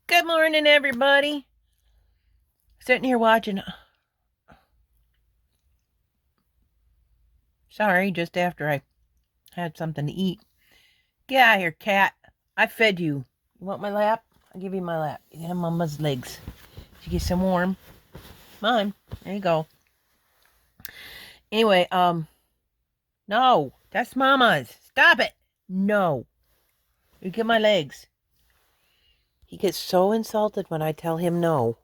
Good morning, everybody. Sitting here watching. Sorry, just after I had something to eat. Get out of here, cat. I fed you. You want my lap? I'll give you my lap. You get on Mama's legs. You get some warm. Mine. There you go. Anyway, no. That's Mama's. Stop it. No. You get my legs. He gets so insulted when I tell him no.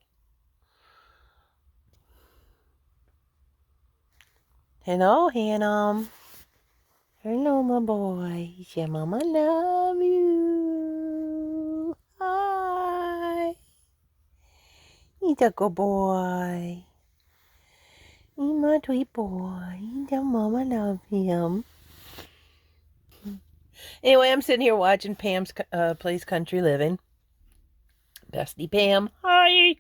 Hello, Hannah. Hello, my boy. Say, Mama love you. Hi. He's a good boy. He's my sweet boy. Tell Mama love him. Anyway, I'm sitting here watching Pam's Place Country Living. Bestie Pam. Hi.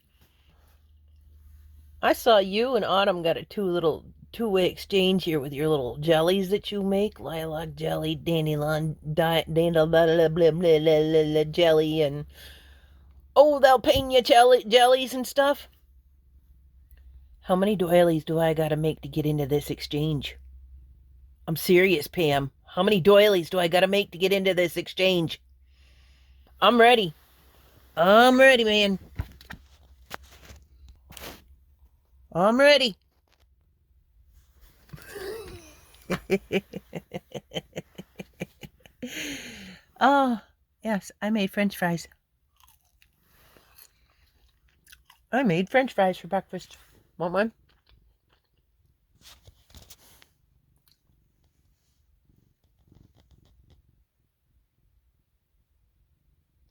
I saw you and Autumn got a two-way exchange here with your little jellies that you make. Lilac jelly, dandelion, jelly, and they'll paint you jellies and stuff. How many doilies do I gotta make to get into this exchange? I'm serious, Pam. How many doilies do I gotta make to get into this exchange? I'm ready. I'm ready, man. I'm ready. Oh, yes, I made French fries. I made French fries for breakfast. Want one?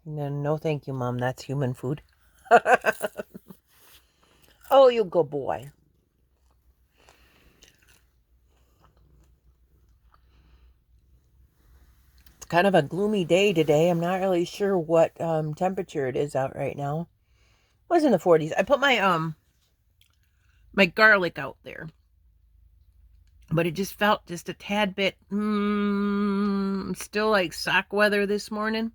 No, thank you, Mom. That's human food. Oh, you good boy. It's kind of a gloomy day today. I'm not really sure what temperature it is out right now. It was in the 40s. I put my garlic out there, but it just felt just a tad bit still like sock weather this morning,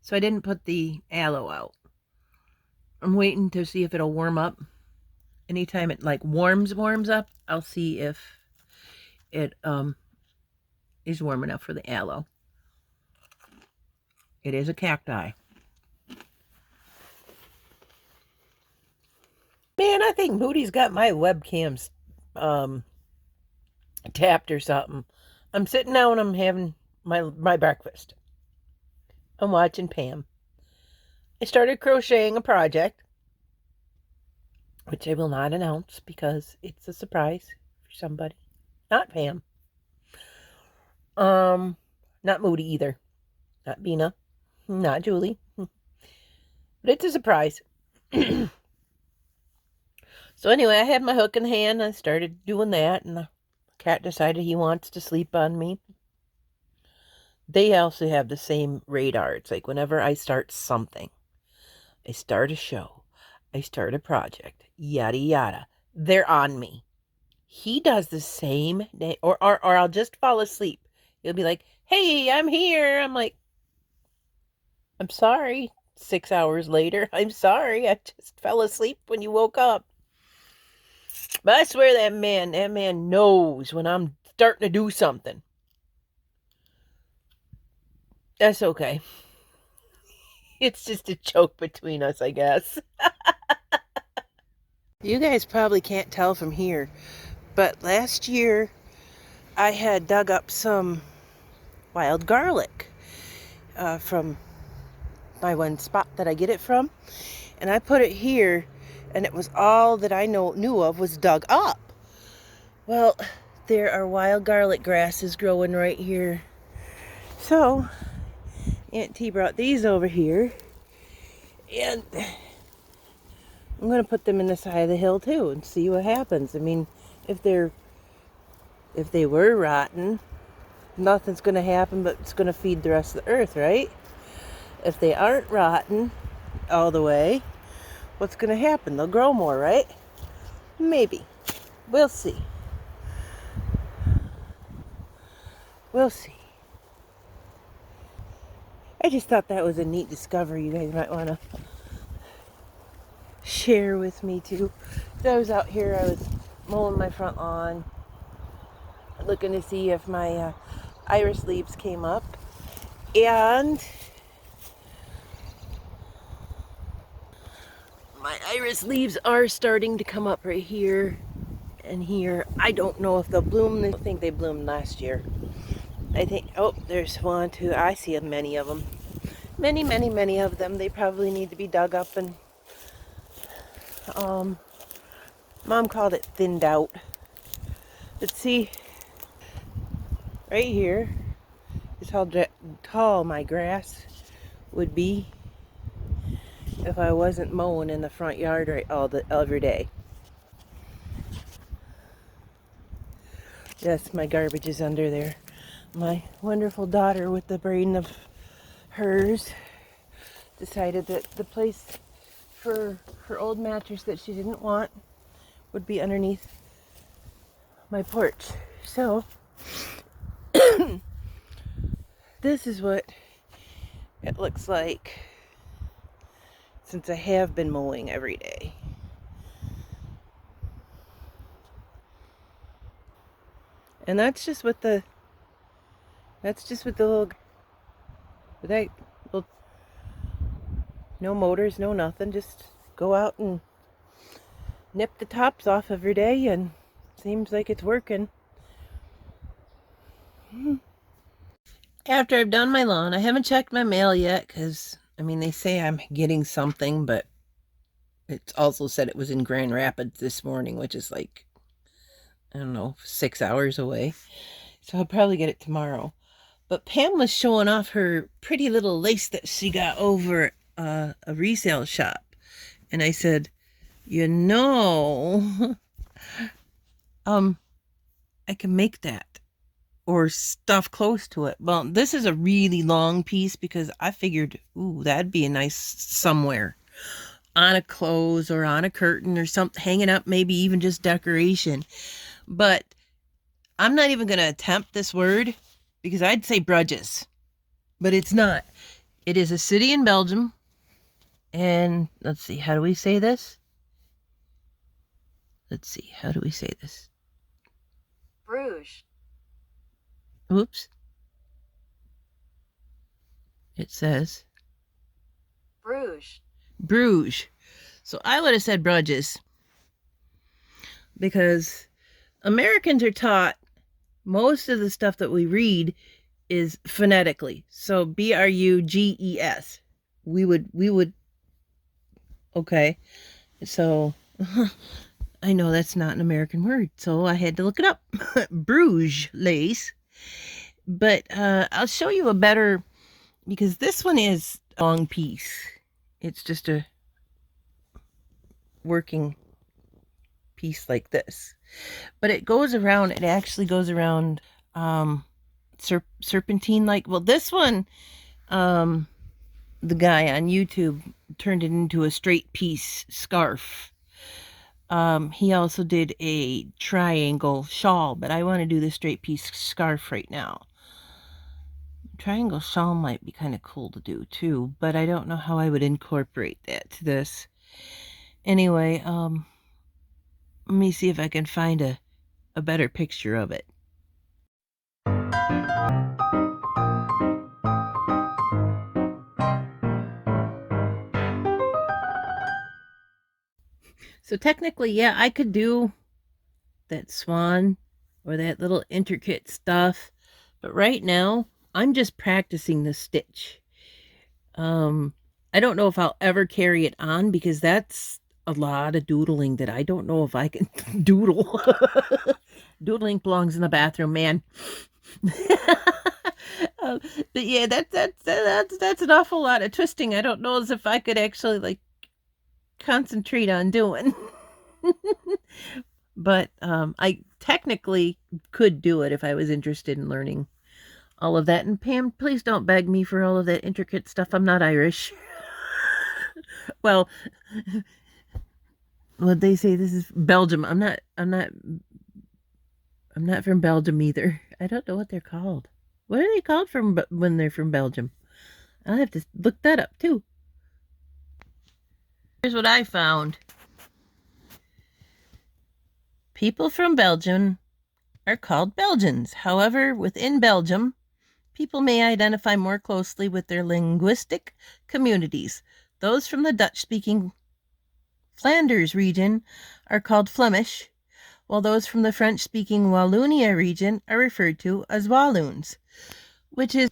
so I didn't put the aloe out. I'm waiting to see if it'll warm up. Anytime it like warms up, I'll see if it is warm enough for the aloe. It is a cacti. Man, I think Moody's got my webcams tapped or something. I'm sitting down and I'm having my breakfast. I'm watching Pam. I started crocheting a project, which I will not announce because it's a surprise for somebody. Not Pam. Not Moody either. Not Bina. Not Julie. But it's a surprise. So anyway, I had my hook in hand. I started doing that, and the cat decided he wants to sleep on me. They also have the same radar. It's like whenever I start something, I start a show, I start a project, yada yada, they're on me. He does the same day, or I'll just fall asleep. He'll be like, "Hey, I'm here." I'm like, "I'm sorry." 6 hours later, "I'm sorry, I just fell asleep when you woke up." But I swear that man knows when I'm starting to do something. That's okay. It's just a joke between us, I guess. You guys probably can't tell from here, but last year I had dug up some wild garlic from my one spot that I get it from, and I put it here, and it was all that I knew of was dug up. Well, there are wild garlic grasses growing right here. So Aunt T brought these over here, and I'm going to put them in the side of the hill too and see what happens. I mean, if they were rotten, nothing's going to happen, but it's going to feed the rest of the earth, right? If they aren't rotten all the way, what's going to happen? They'll grow more, right? Maybe. We'll see. We'll see. I just thought that was a neat discovery. You guys might want to share with me too. So I was out here, I was mowing my front lawn, looking to see if my iris leaves came up. And my iris leaves are starting to come up right here and here. I don't know if they'll bloom. I think they bloomed last year. I think, oh, there's one, two. I see many of them. Many, many, many of them. They probably need to be dug up and, Mom called it thinned out. But see, right here is how tall my grass would be if I wasn't mowing in the front yard every day. Yes, my garbage is under there. My wonderful daughter, with the brain of hers, decided that the place for her old mattress that she didn't want would be underneath my porch. So this is what it looks like since I have been mowing every day. And that's just with the little, no motors, no nothing, just go out and nip the tops off every day, and seems like it's working. After I've done my lawn, I haven't checked my mail yet, because, I mean, they say I'm getting something, but it also said it was in Grand Rapids this morning, which is like, I don't know, 6 hours away. So I'll probably get it tomorrow. But Pam was showing off her pretty little lace that she got over a resale shop. And I said, you know, I can make that or stuff close to it. Well, this is a really long piece because I figured, ooh, that'd be a nice somewhere on a clothes or on a curtain or something, hanging up, maybe even just decoration. But I'm not even going to attempt this word because I'd say Bruges, but it's not. It is a city in Belgium. And let's see, how do we say this? Let's see, how do we say this? Bruges. Oops. It says Bruges. Bruges. So I would have said Bruges because Americans are taught most of the stuff that we read is phonetically. So Bruges. We would, okay. So I know that's not an American word, so I had to look it up. Bruges lace. But I'll show you a better, because this one is a long piece. It's just a working piece like this. But it goes around, it actually goes around serpentine like. Well, this one, the guy on YouTube turned it into a straight piece scarf. He also did a triangle shawl, but I want to do the straight piece scarf right now. Triangle shawl might be kind of cool to do too, but I don't know how I would incorporate that to this. Anyway, let me see if I can find a better picture of it. So technically, yeah, I could do that swan or that little intricate stuff, but right now I'm just practicing the stitch. I don't know if I'll ever carry it on because that's a lot of doodling that I don't know if I can doodle. Doodling belongs in the bathroom, man. But yeah, that's an awful lot of twisting. I don't know as if I could actually like concentrate on doing. But I technically could do it if I was interested in learning all of that. And Pam, please don't beg me for all of that intricate stuff. I'm not Irish. Well, what they say, this is Belgium. I'm not from Belgium either. I don't know what they're called. What are they called from when they're from Belgium? I'll have to look that up too. Here's what I found. People from Belgium are called Belgians. However, within Belgium, people may identify more closely with their linguistic communities. Those from the Dutch-speaking Flanders region are called Flemish, while those from the French-speaking Wallonia region are referred to as Walloons, which is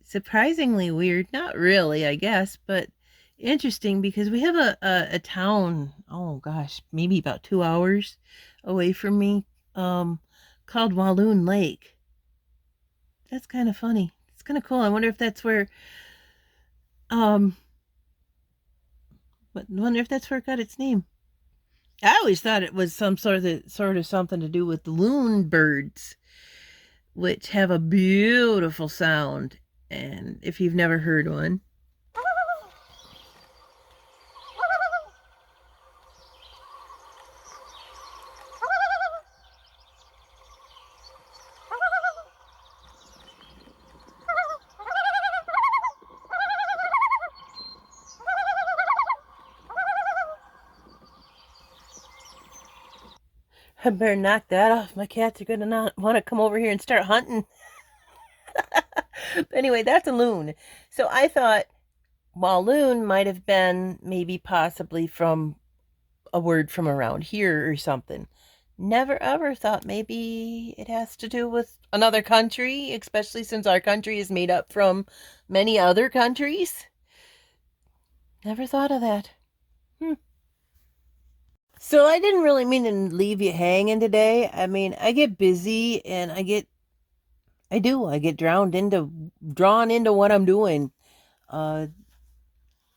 surprisingly weird. Not really, I guess, but interesting because we have a town, oh gosh, maybe about 2 hours away from me, called Walloon Lake. That's kind of funny. It's kind of cool. I wonder if that's where um wonder if that's where it got its name. I always thought it was some sort of something to do with loon birds, which have a beautiful sound. And if you've never heard one, I better knock that off. My cats are gonna not want to come over here and start hunting. But anyway, that's a loon. So I thought Walloon might have been maybe possibly from a word from around here or something. Never ever thought maybe it has to do with another country, especially since our country is made up from many other countries. Never thought of that. So I didn't really mean to leave you hanging today. I mean, I get busy and I get drawn into what I'm doing. Uh,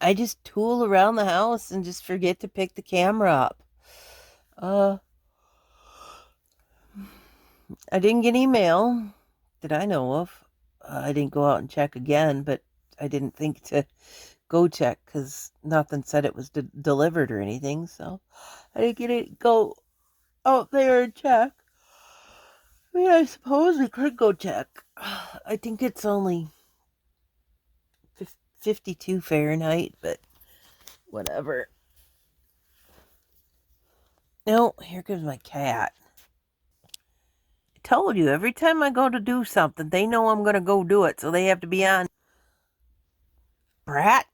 I just tool around the house and just forget to pick the camera up. Uh, I didn't get email that I know of. I didn't go out and check again, but I didn't think to go check because nothing said it was delivered or anything. So I didn't get it. Go out there and check. I mean, I suppose we could go check. I think it's only 52 Fahrenheit, but whatever. No, here comes my cat. I told you, every time I go to do something, they know I'm going to go do it, so they have to be on. Brat,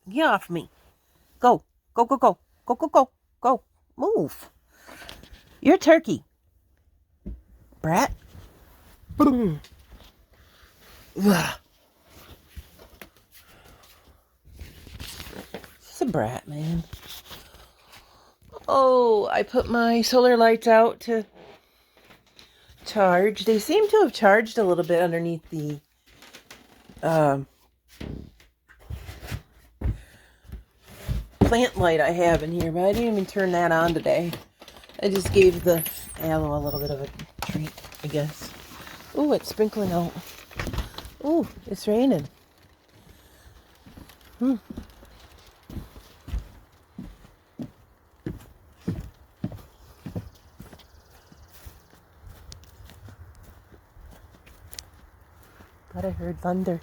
get off me. Go, go, go, go, go, go, go, go. Move. You're a turkey. Brat. Boom. It's a brat, man. Oh, I put my solar lights out to charge. They seem to have charged a little bit underneath the plant light I have in here, but I didn't even turn that on today. I just gave the aloe a little bit of a treat, I guess. Ooh, it's sprinkling out. Ooh, it's raining. Thought I heard thunder.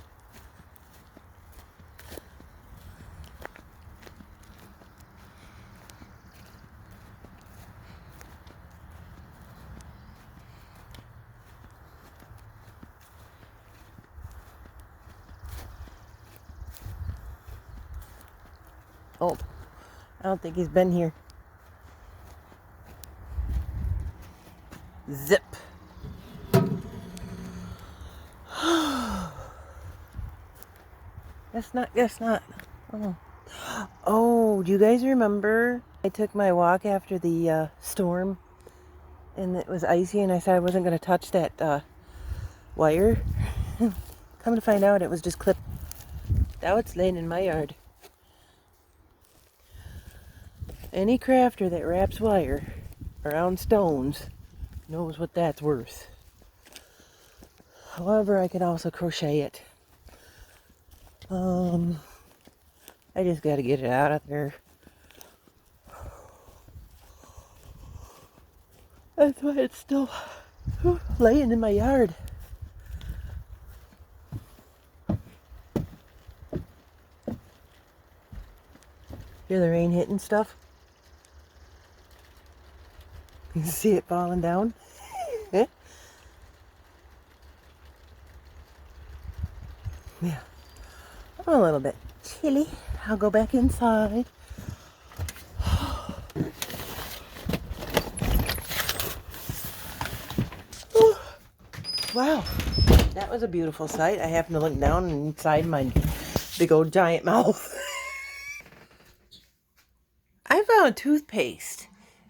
Oh, I don't think he's been here. Zip. That's not. Oh. Oh, do you guys remember? I took my walk after the storm and it was icy and I said I wasn't going to touch that wire. Come to find out it was just clipped. Now it's laying in my yard. Any crafter that wraps wire around stones knows what that's worth. However, I can also crochet it. I just got to get it out of there. That's why it's still laying in my yard. Hear the rain hitting stuff? You can see it falling down. Yeah. Yeah. I'm a little bit chilly. I'll go back inside. Wow, that was a beautiful sight. I happened to look down and inside my big old giant mouth. I found toothpaste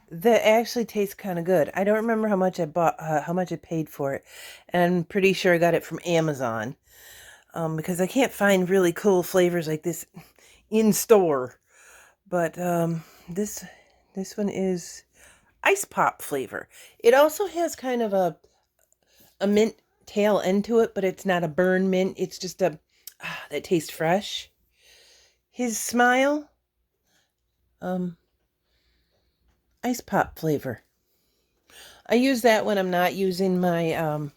that actually tastes kind of good. I don't remember how much I bought, how much I paid for it, and I'm pretty sure I got it from Amazon. Because I can't find really cool flavors like this in store. But this one is ice pop flavor. It also has kind of a mint tail end to it, but it's not a burn mint. It's just that tastes fresh. His Smile, ice pop flavor. I use that when I'm not using my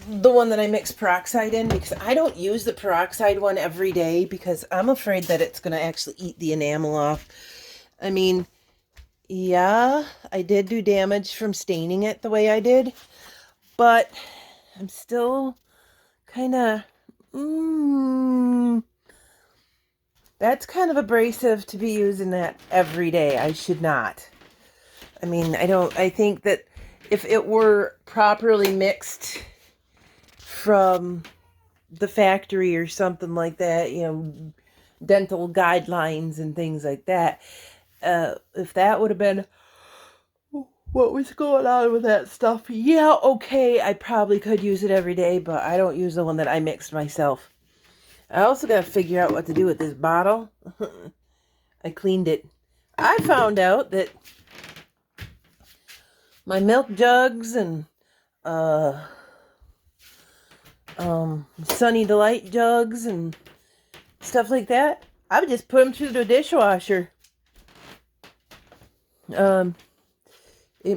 the one that I mix peroxide in, because I don't use the peroxide one every day because I'm afraid that it's going to actually eat the enamel off. I mean, yeah, I did do damage from staining it the way I did, but I'm still kind of, that's kind of abrasive to be using that every day. I should not. I mean, I think that if it were properly mixed from the factory or something like that, dental guidelines and things like that, if that would have been what was going on with that stuff, yeah, okay, I probably could use it every day, but I don't use the one that I mixed myself. I also got to figure out what to do with this bottle. I cleaned it. I found out that my milk jugs and Sunny Delight jugs and stuff like that, I would just put them through the dishwasher. It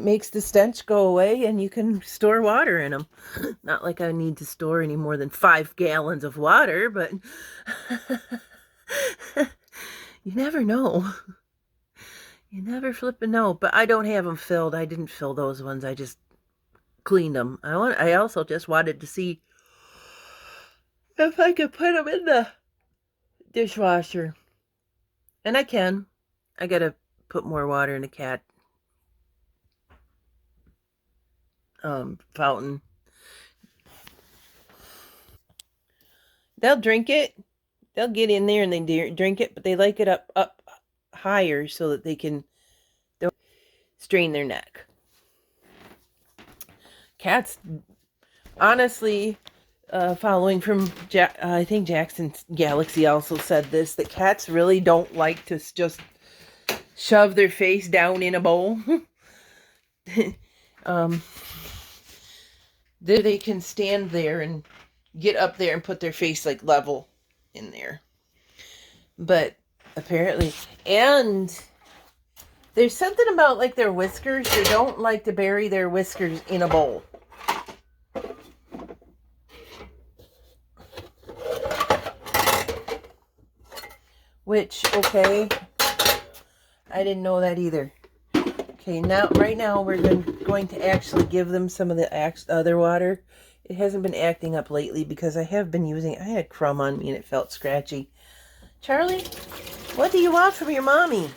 makes the stench go away and you can store water in them. Not like I need to store any more than 5 gallons of water, but you never know. You never flippin' know. But I don't have them filled. I didn't fill those ones. I just cleaned them. I also just wanted to see if I could put them in the dishwasher. And I can. I gotta put more water in the cat fountain. They'll drink it. They'll get in there and they drink it, but they like it up higher so that they'll strain their neck. Cats, honestly, following from I think Jackson Galaxy also said this, that cats really don't like to just shove their face down in a bowl. They can stand there and get up there and put their face like level in there. But apparently, and there's something about like their whiskers. They don't like to bury their whiskers in a bowl. Which, okay, I didn't know that either. Okay, right now we're going to actually give them some of the other water. It hasn't been acting up lately because I have been I had crumb on me and it felt scratchy. Charlie, what do you want from your mommy?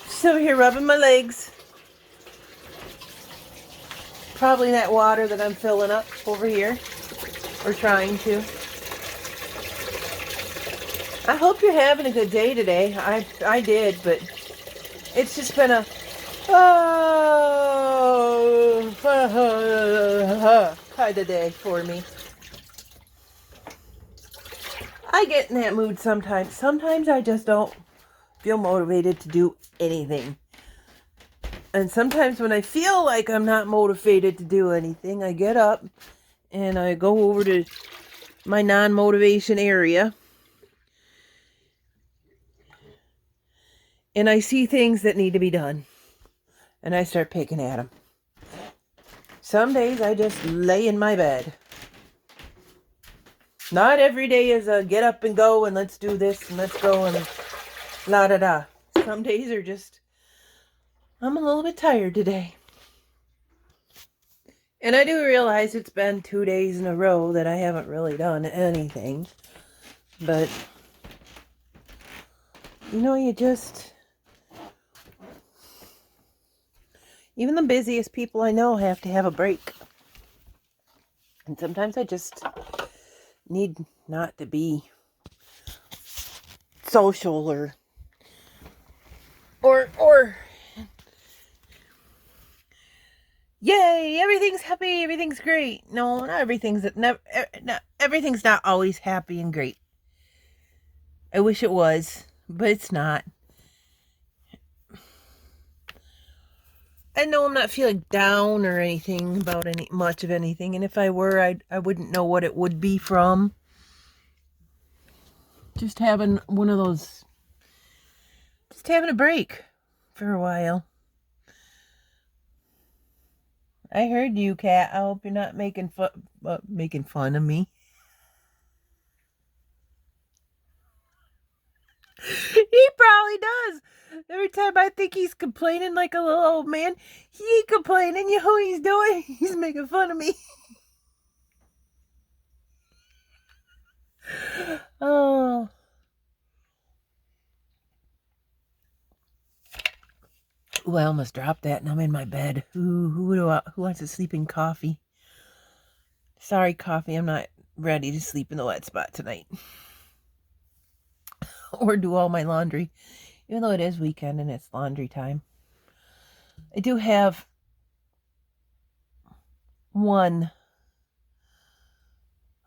She's over here rubbing my legs. Probably that water that I'm filling up over here. Or trying to. I hope you're having a good day today. I did, but it's just been a kind of day for me. I get in that mood sometimes. Sometimes I just don't feel motivated to do anything. And sometimes when I feel like I'm not motivated to do anything, I get up and I go over to my non-motivation area. And I see things that need to be done. And I start picking at them. Some days I just lay in my bed. Not every day is a get up and go and let's do this and let's go and la da da. Some days are just, I'm a little bit tired today. And I do realize it's been 2 days in a row that I haven't really done anything. But, you just, even the busiest people I know have to have a break. And sometimes I just need not to be social or yay, everything's happy, everything's great. No, not everything's everything's not always happy and great. I wish it was, but it's not. I know I'm not feeling down or anything about much of anything, and if I were, I wouldn't know what it would be from. Just having one of those, just having a break for a while. I heard you, Kat. I hope you're not making fun of me. He probably does. Every time I think he's complaining like a little old man, he ain't complaining. You know what he's doing? He's making fun of me. Oh. Ooh, I almost dropped that and I'm in my bed. Ooh, who wants to sleep in coffee? Sorry, coffee, I'm not ready to sleep in the wet spot tonight. Or do all my laundry. Even though it is weekend and it's laundry time. I do have one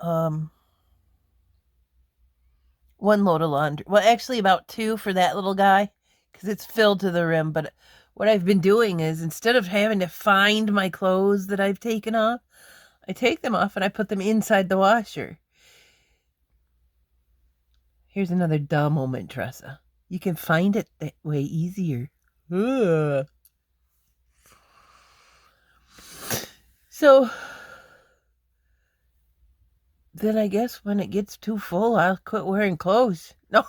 load of laundry. Well, actually about 2 for that little guy because it's filled to the rim. But what I've been doing is instead of having to find my clothes that I've taken off, I take them off and I put them inside the washer. Here's another duh moment, Tressa. You can find it that way easier. Ugh. So then I guess when it gets too full, I'll quit wearing clothes. No.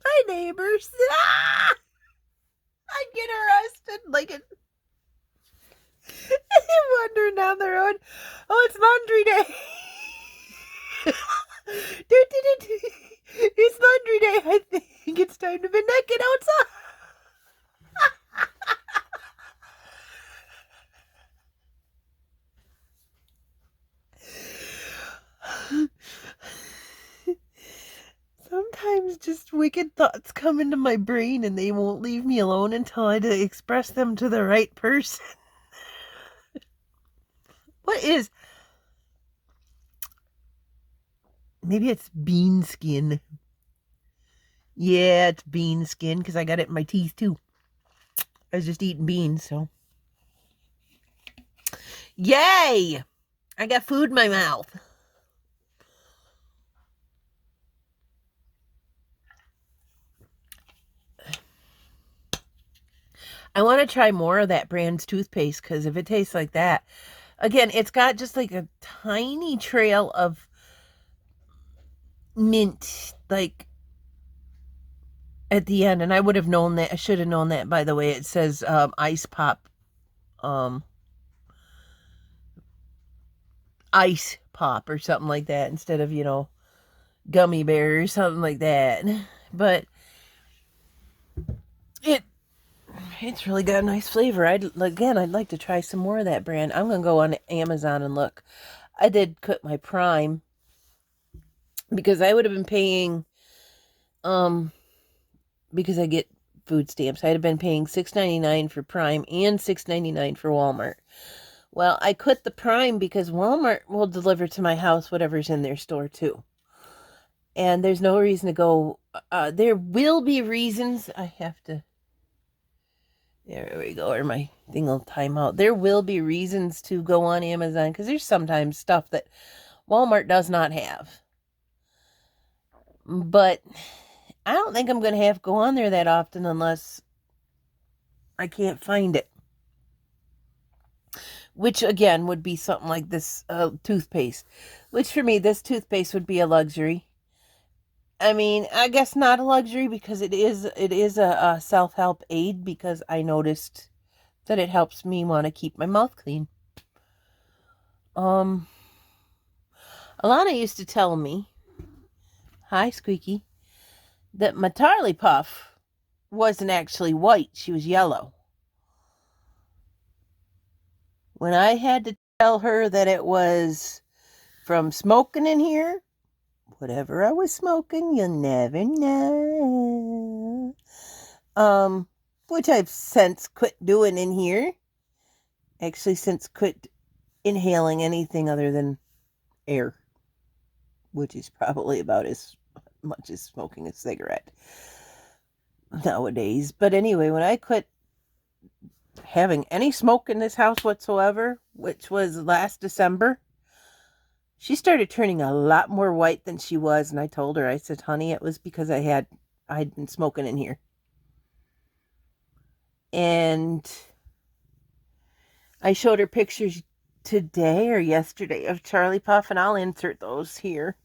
My neighbors. I'd get arrested like it. Wandering down the road. Oh, it's laundry day. It's laundry day. I think it's time to be naked outside. Sometimes just wicked thoughts come into my brain and they won't leave me alone until I express them to the right person. What is? Maybe it's bean skin. Yeah, it's bean skin because I got it in my teeth too. I was just eating beans, so. Yay! I got food in my mouth. I want to try more of that brand's toothpaste because if it tastes like that, again, it's got just like a tiny trail of mint, like at the end. And I would have known that. I should have known that, by the way. It says ice pop, ice pop or something like that instead of, gummy bear or something like that. But it's really got a nice flavor. I'd like to try some more of that brand. I'm going to go on Amazon and look. I did cut my Prime because I would have been paying, because I get food stamps, I'd have been paying $6.99 for Prime and $6.99 for Walmart. Well, I quit the Prime because Walmart will deliver to my house whatever's in their store too. And there's no reason to go. There will be reasons. I have to. There we go. Or my thing will time out. There will be reasons to go on Amazon because there's sometimes stuff that Walmart does not have. But I don't think I'm going to have to go on there that often unless I can't find it. which again would be something like this toothpaste, which for me, this toothpaste would be a luxury. I mean, I guess not a luxury because it is a self-help aid because I noticed that it helps me want to keep my mouth clean. Alana used to tell me, hi Squeaky, that my Tarly Puff wasn't actually white, she was yellow. When I had to tell her that it was from smoking in here, whatever I was smoking, you'll never know. Which I've since quit doing in here. Actually, since quit inhaling anything other than air, which is probably about as much as smoking a cigarette nowadays. But anyway, when I quit having any smoke in this house whatsoever, which was last December, she started turning a lot more white than she was. And I told her, I said, honey, it was because I'd been smoking in here. And I showed her pictures today or yesterday of Charlie Puff, and I'll insert those here.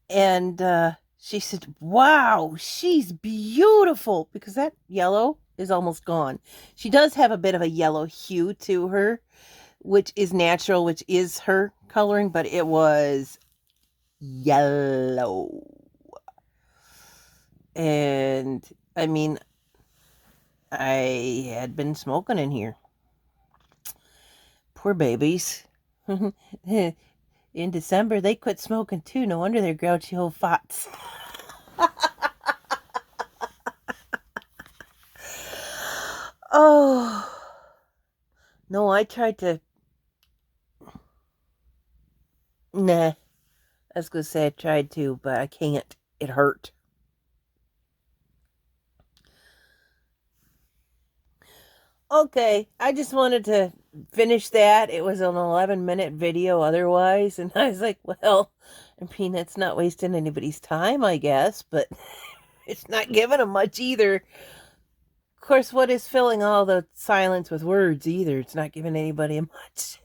And she said, wow, she's beautiful, because that yellow is almost gone. She does have a bit of a yellow hue to her, which is natural, which is her coloring, but it was yellow. And I mean, I had been smoking in here. Poor babies. In December, they quit smoking too. No wonder they're grouchy old fots. Oh. No, I tried to... Nah. I was going to say I tried to, but I can't. It hurt. Okay, I just wanted to finish that. It was an 11-minute video otherwise, and I was like, well, I mean, it's not wasting anybody's time, I guess, but it's not giving them much either. Of course, what is filling all the silence with words either? It's not giving anybody much.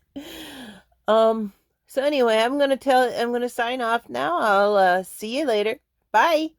So anyway, I'm gonna sign off now. I'll see you later. Bye.